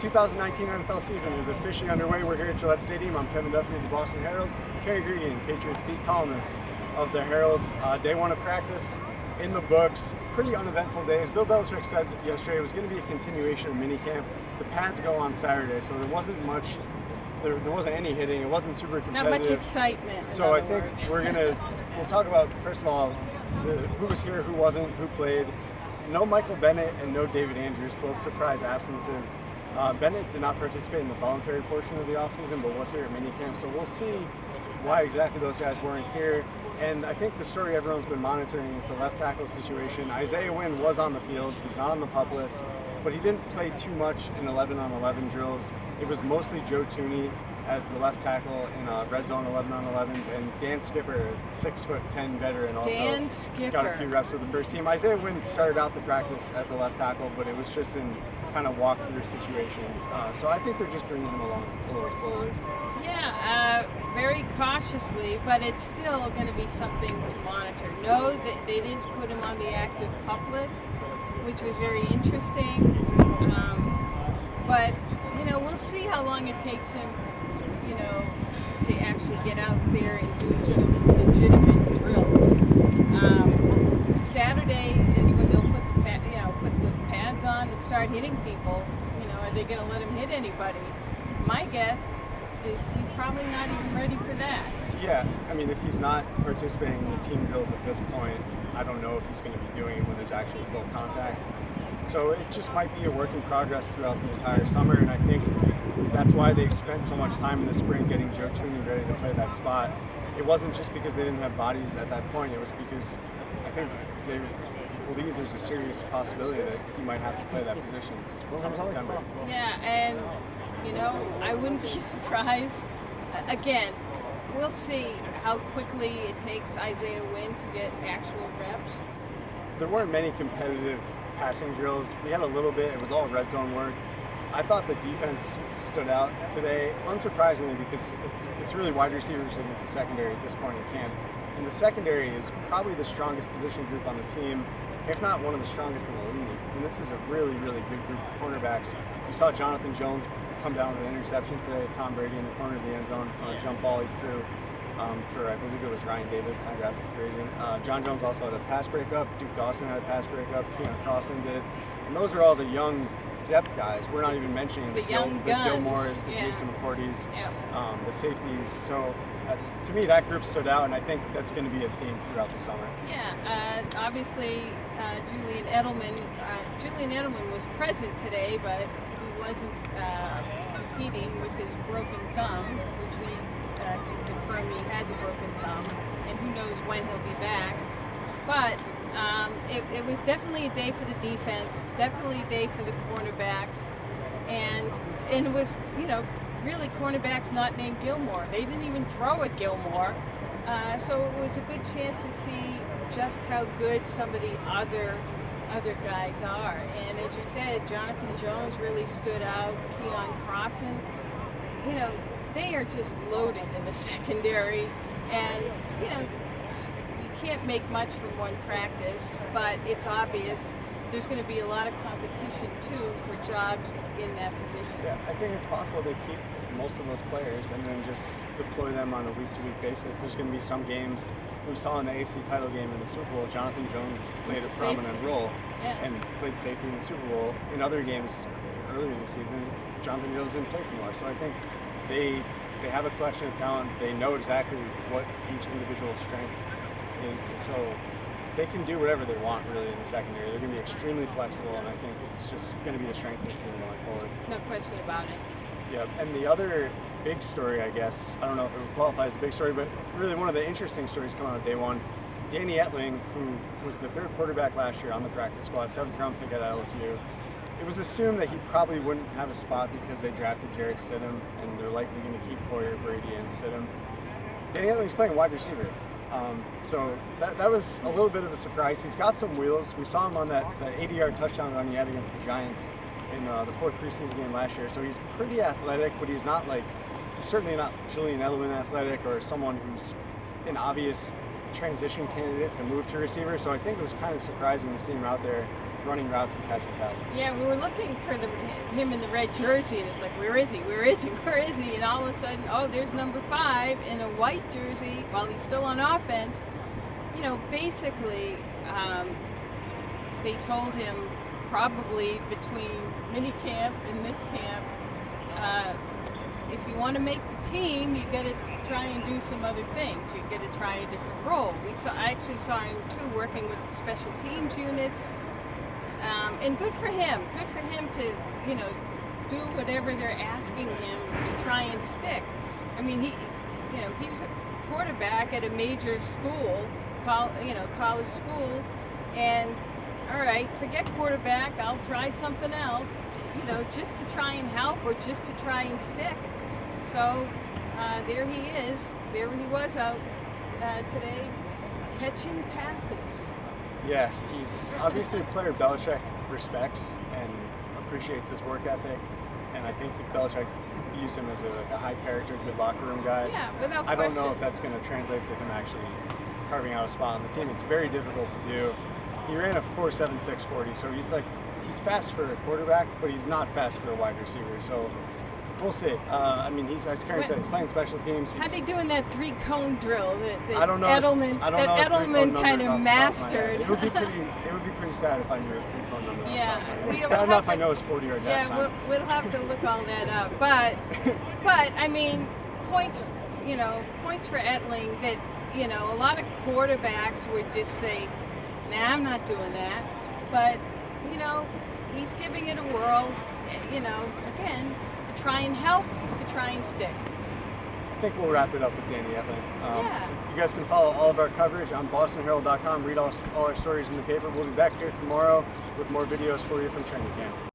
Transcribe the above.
2019 NFL season is officially underway. We're here at Gillette Stadium. I'm Kevin Duffy of the Boston Herald. Karen Guregian, Patriots beat columnist of the Herald. Day one of practice in the books. Pretty uneventful days. Bill Belichick said yesterday it was going to be a continuation of minicamp. The pads go on Saturday, so there wasn't much. There wasn't any hitting. It wasn't super competitive. Not much excitement. So I think we'll talk about, first of all, who was here, who wasn't, who played. No Michael Bennett and no David Andrews, both surprise absences. Bennett did not participate in the voluntary portion of the offseason, but was here at minicamp, so we'll see why exactly those guys weren't here. And I think the story everyone's been monitoring is the left tackle situation. Isaiah Wynn was on the field. He's not on the PUP list, but he didn't play too much in 11-on-11 drills. It was mostly Joe Thuney as the left tackle in red zone 11-on-11s, and Dan Skipper, 6'10" veteran, also got a few reps with the first team. Isaiah Wynn started out the practice as the left tackle, but it was just in kind of walk-through situations. So I think they're just bringing him along a little slowly. Yeah, very cautiously, but it's still going to be something to monitor. No, that they didn't put him on the active PUP list, which was very interesting. But we'll see how long it takes him, to actually get out there and do some legitimate drills. Saturday is when they'll put the pads on and start hitting people. Are they going to let him hit anybody? My guess is he's probably not even ready for that. Yeah, I mean, if he's not participating in the team drills at this point, I don't know if he's going to be doing it when there's actually full contact. So it just might be a work in progress throughout the entire summer, and I think that's why they spent so much time in the spring getting Joe Thuney ready to play that spot. It wasn't just because they didn't have bodies at that point, it was because I think they believe there's a serious possibility that he might have to play that position come September. Yeah, and I wouldn't be surprised. Again, we'll see how quickly it takes Isaiah Wynn to get actual reps. There weren't many competitive passing drills. We had a little bit. It was all red zone work. I thought the defense stood out today, unsurprisingly, because it's really wide receivers against the secondary at this point in camp. And the secondary is probably the strongest position group on the team, if not one of the strongest in the league. And this is a really, really good group of cornerbacks. We saw Jonathan Jones come down with an interception today. Tom Brady in the corner of the end zone on a jump ball he threw for, I believe it was Ryan Davis, undrafted free agent. John Jones also had a pass breakup. Duke Dawson had a pass breakup. Keon Crossan did. And those are all the young depth guys. We're not even mentioning the Gilmores, the Jason McCourties, the safeties. So to me, that group stood out, and I think that's going to be a theme throughout the summer. Yeah, obviously Julian Edelman. Julian Edelman was present today, but he wasn't competing with his broken thumb, which we can confirm he has a broken thumb, and who knows when he'll be back. But it was definitely a day for the defense, definitely a day for the cornerbacks, and it was, really cornerbacks not named Gilmore. They didn't even throw at Gilmore, so it was a good chance to see just how good some of the other guys are. And as you said, Jonathan Jones really stood out. Keon Crossan, they are just loaded in the secondary, and you can't make much from one practice, but it's obvious there's going to be a lot of competition too for jobs in that position. Yeah, I think it's possible they keep most of those players and then just deploy them on a week-to-week basis. There's going to be some games we saw in the AFC title game in the Super Bowl. Jonathan Jones played a prominent role and played safety in the Super Bowl. In other games earlier this season, Jonathan Jones didn't play too much. So I think they have a collection of talent. They know exactly what each individual strength is, so they can do whatever they want really in the secondary. They're going to be extremely flexible, and I think it's just going to be the strength of the team going forward. No question about it. Yeah, and the other big story, I guess, I don't know if it would qualify as a big story, but really one of the interesting stories coming out of day one, Danny Etling, who was the third quarterback last year on the practice squad, 7th round pick at LSU. It was assumed that he probably wouldn't have a spot because they drafted Jarrett Stidham, and they're likely going to keep Poyer, Brady, and Stidham. Danny Etling's playing wide receiver. So that was a little bit of a surprise. He's got some wheels. We saw him on that 80-yard touchdown run he had against the Giants in the 4th preseason game last year. So he's pretty athletic, but he's certainly not Julian Edelman athletic or someone who's an obvious transition candidate to move to receiver. So I think it was kind of surprising to see him out there running routes and catching passes. Yeah, we were looking for him in the red jersey, and it's like, where is he? Where is he? Where is he? And all of a sudden, oh, there's number 5 in a white jersey while he's still on offense. You know, basically, they told him probably between mini camp and this camp, if you want to make the team, you got to try and do some other things. You got to try a different role. I actually saw him too working with the special teams units, and good for him. Good for him to, you know, do whatever they're asking him to try and stick. I mean, he was a quarterback at a major school, college school, and all right, forget quarterback. I'll try something else, you know, just to try and help or just to try and stick. So there he is. There he was out today, catching passes. Yeah, he's obviously a player Belichick respects and appreciates his work ethic, and I think Belichick views him as a high character, good locker room guy. Yeah, without I don't question. know if that's going to translate to him actually carving out a spot on the team. It's very difficult to do. He ran a 4.76 40, so he's fast for a quarterback, but he's not fast for a wide receiver. So we'll see. I mean, as Karen said, he's playing special teams. How'd they do in that 3-cone drill that I don't know. Edelman kind of mastered? It would be pretty sad if I knew his 3-cone number. Yeah, it's bad enough I know his 40-yard dash time. Yeah, we'll have to look all that up. But I mean, points for Etling that, you know, a lot of quarterbacks would just say, nah, I'm not doing that. But, you know, he's giving it a whirl, you know, again, to try and help, to try and stick. I think we'll wrap it up with Danny Etling. Yeah. So you guys can follow all of our coverage on bostonherald.com. Read all our stories in the paper. We'll be back here tomorrow with more videos for you from training camp.